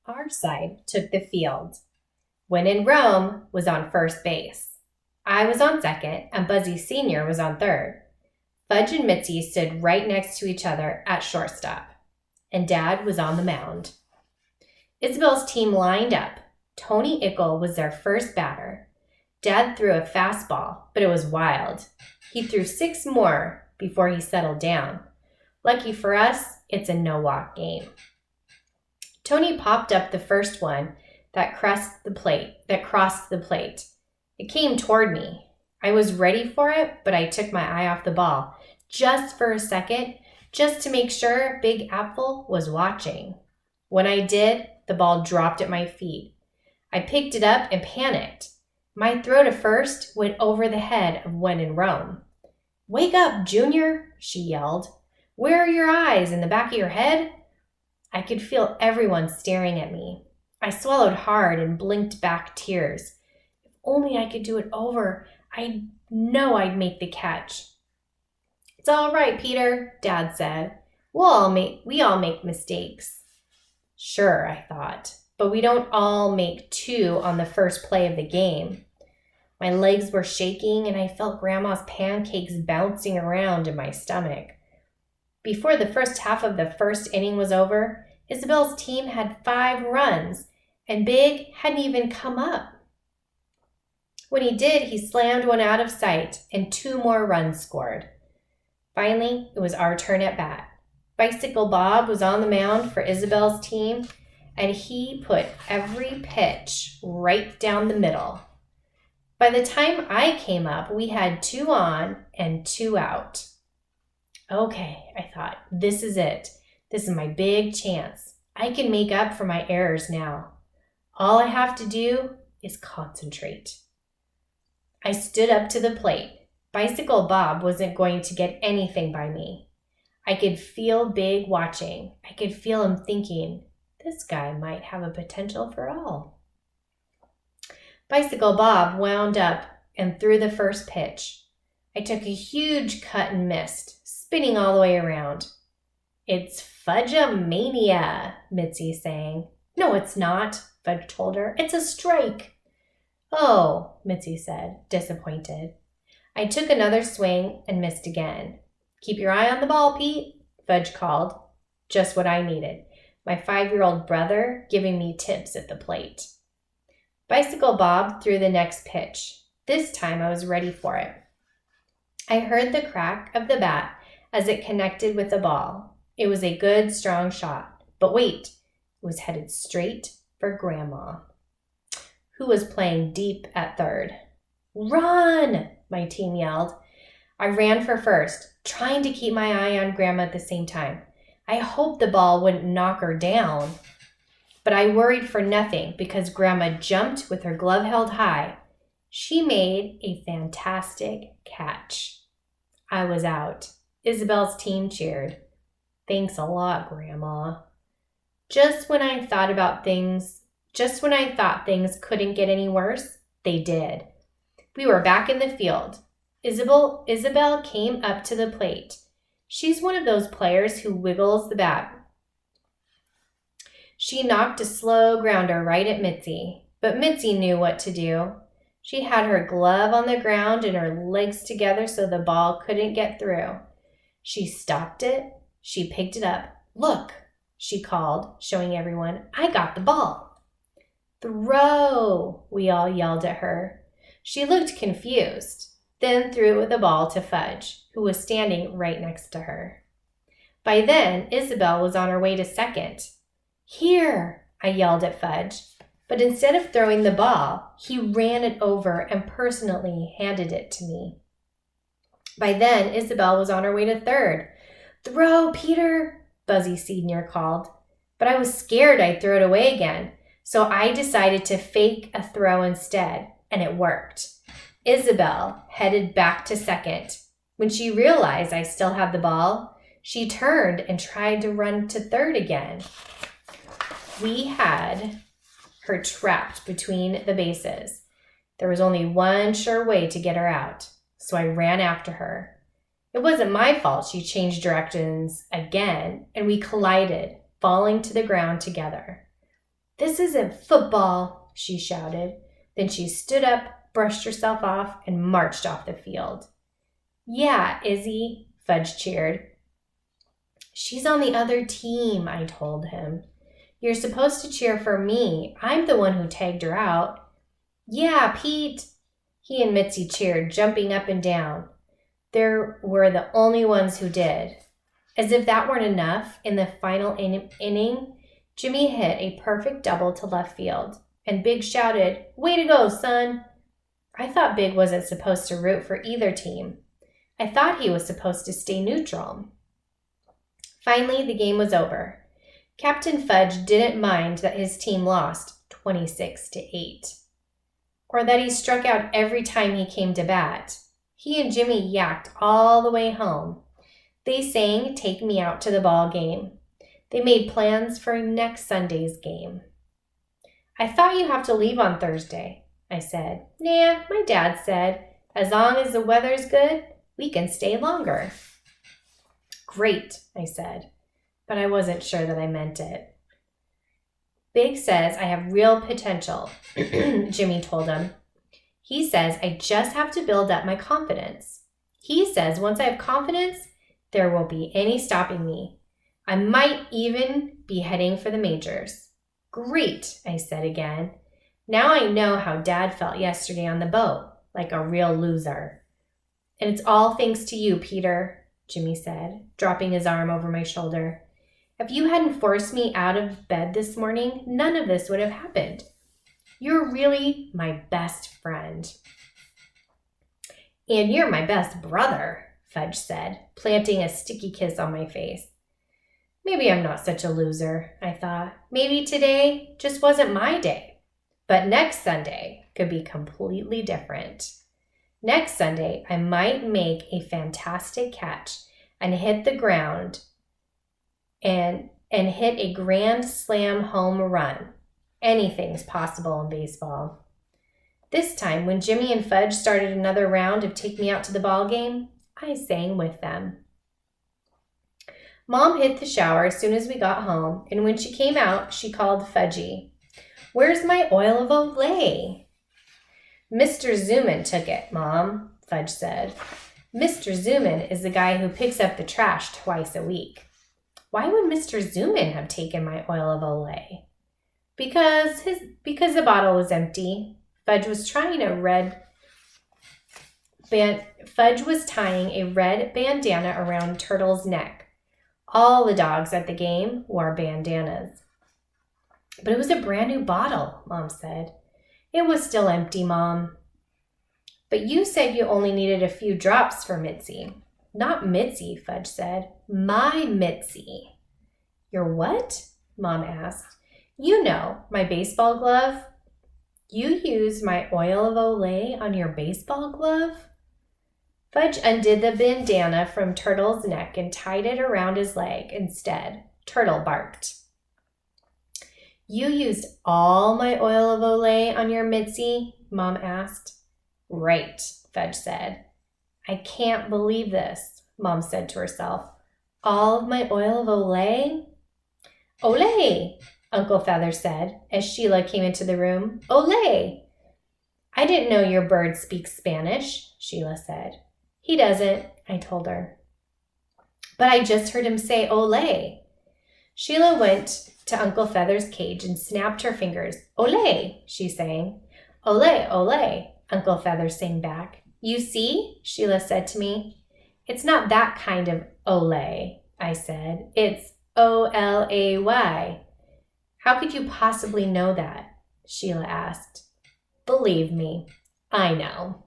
Our side took the field. When in Rome was on first base. I was on second, and Buzzy Sr. was on third. Fudge and Mitzi stood right next to each other at shortstop, and Dad was on the mound. Isabel's team lined up. Tony Ickle was their first batter. Dad threw a fastball, but it was wild. He threw 6 more before he settled down. Lucky for us, it's a no-walk game. Tony popped up the first one that crossed the plate. It came toward me. I was ready for it, but I took my eye off the ball just for a second, just to make sure Big Apple was watching. When I did, the ball dropped at my feet. I picked it up and panicked. My throw to first went over the head of When in Rome. "Wake up, Junior," she yelled. "Where are your eyes, in the back of your head?" I could feel everyone staring at me. I swallowed hard and blinked back tears. If only I could do it over. I know I'd make the catch. "It's all right, Peter," Dad said. We all make mistakes." Sure, I thought, but we don't all make 2 on the first play of the game. My legs were shaking and I felt Grandma's pancakes bouncing around in my stomach. Before the first half of the first inning was over, Isabel's team had 5 runs, and Big hadn't even come up. When he did, he slammed one out of sight, and 2 more runs scored. Finally, it was our turn at bat. Bicycle Bob was on the mound for Isabel's team, and he put every pitch right down the middle. By the time I came up, we had 2 on and 2 out. Okay, I thought, this is it. This is my big chance. I can make up for my errors now. All I have to do is concentrate. I stood up to the plate. Bicycle Bob wasn't going to get anything by me. I could feel Big watching. I could feel him thinking, this guy might have a potential for all. Bicycle Bob wound up and threw the first pitch. I took a huge cut and missed, spinning all the way around. "It's Fudge-A-Mania," Mitzi sang. "No, it's not," Fudge told her. "It's a strike." "Oh," Mitzi said, disappointed. I took another swing and missed again. "Keep your eye on the ball, Pete," Fudge called. Just what I needed. My 5-year-old brother giving me tips at the plate. Bicycle Bob threw the next pitch. This time I was ready for it. I heard the crack of the bat as it connected with the ball. It was a good, strong shot. But wait, it was headed straight for Grandma, who was playing deep at third. "Run!" my team yelled. I ran for first, trying to keep my eye on Grandma at the same time. I hoped the ball wouldn't knock her down. But I worried for nothing because Grandma jumped with her glove held high. She made a fantastic catch. I was out. Isabel's team cheered. "Thanks a lot, Grandma." Just when I thought things couldn't get any worse, they did. We were back in the field. Isabel came up to the plate. She's one of those players who wiggles the bat. She knocked a slow grounder right at Mitzi, but Mitzi knew what to do. She had her glove on the ground and her legs together so the ball couldn't get through. She stopped it. She picked it up. "Look," she called, showing everyone, "I got the ball." "Throw," we all yelled at her. She looked confused, then threw the ball to Fudge, who was standing right next to her. By then, Isabel was on her way to second. "Here," I yelled at Fudge, but instead of throwing the ball, he ran it over and personally handed it to me. By then, Isabel was on her way to third. "Throw, Peter," Buzzy Sr. called, but I was scared I'd throw it away again, so I decided to fake a throw instead, and it worked. Isabel headed back to second. When she realized I still had the ball, she turned and tried to run to third again. We had her trapped between the bases. There was only one sure way to get her out, so I ran after her. It wasn't my fault she changed directions again, and we collided, falling to the ground together. "This isn't football," she shouted. Then she stood up, brushed herself off, and marched off the field. "Yeah, Izzy," Fudge cheered. "She's on the other team," I told him. "You're supposed to cheer for me. I'm the one who tagged her out." "Yeah, Pete." He and Mitzi cheered, jumping up and down. They were the only ones who did. As if that weren't enough, in the final inning, Jimmy hit a perfect double to left field, and Big shouted, "Way to go, son!" I thought Big wasn't supposed to root for either team. I thought he was supposed to stay neutral. Finally, the game was over. Captain Fudge didn't mind that his team lost 26-8, or that he struck out every time he came to bat. He and Jimmy yacked all the way home. They sang "Take Me Out to the Ball Game." They made plans for next Sunday's game. "I thought you have to leave on Thursday," I said. "Nah, my dad said, as long as the weather's good, we can stay longer." "Great," I said, but I wasn't sure that I meant it. "Big says I have real potential," Jimmy told him. "He says I just have to build up my confidence. He says once I have confidence, there won't be any stopping me. I might even be heading for the majors." "Great," I said again. "Now I know how Dad felt yesterday on the boat, like a real loser." "And it's all thanks to you, Peter," Jimmy said, dropping his arm over my shoulder. "If you hadn't forced me out of bed this morning, none of this would have happened. You're really my best friend." "And you're my best brother," Fudge said, planting a sticky kiss on my face. Maybe I'm not such a loser, I thought. Maybe today just wasn't my day. But next Sunday could be completely different. Next Sunday, I might make a fantastic catch and hit the ground and hit a grand slam home run. Anything's possible in baseball. This time, when Jimmy and Fudge started another round of Take Me Out to the Ball Game, I sang with them. Mom hit the shower as soon as we got home, and when she came out, she called Fudgy. "Where's my oil of Olay?" "Mr. Zuman took it, Mom," Fudge said. "Mr. Zuman is the guy who picks up the trash twice a week." "Why would Mr. Zuman have taken my oil of Olay?" Because the bottle was empty. Fudge was tying a red bandana around Turtle's neck. All the dogs at the game wore bandanas. "But it was a brand new bottle," Mom said. "It was still empty, Mom." "But you said you only needed a few drops for Mitzi." "Not Mitzi," Fudge said. "My Mitzi." "Your what?" Mom asked. "You know, my baseball glove." "You used my oil of Olay on your baseball glove?" Fudge undid the bandana from Turtle's neck and tied it around his leg instead. Turtle barked. "You used all my oil of Olay on your Mitzi?" Mom asked. "Right," Fudge said. "I can't believe this," Mom said to herself. "All of my oil of Olay?" "Olay," Uncle Feather said as Sheila came into the room. "Olay." "I didn't know your bird speaks Spanish," Sheila said. "He doesn't," I told her. "But I just heard him say Olay." Sheila went to Uncle Feather's cage and snapped her fingers. "Olay," she sang. "Olay, olay," Uncle Feather sang back. "You see," Sheila said to me. "It's not that kind of olay," I said. "It's O-L-A-Y. "How could you possibly know that?" Sheila asked. "Believe me, I know."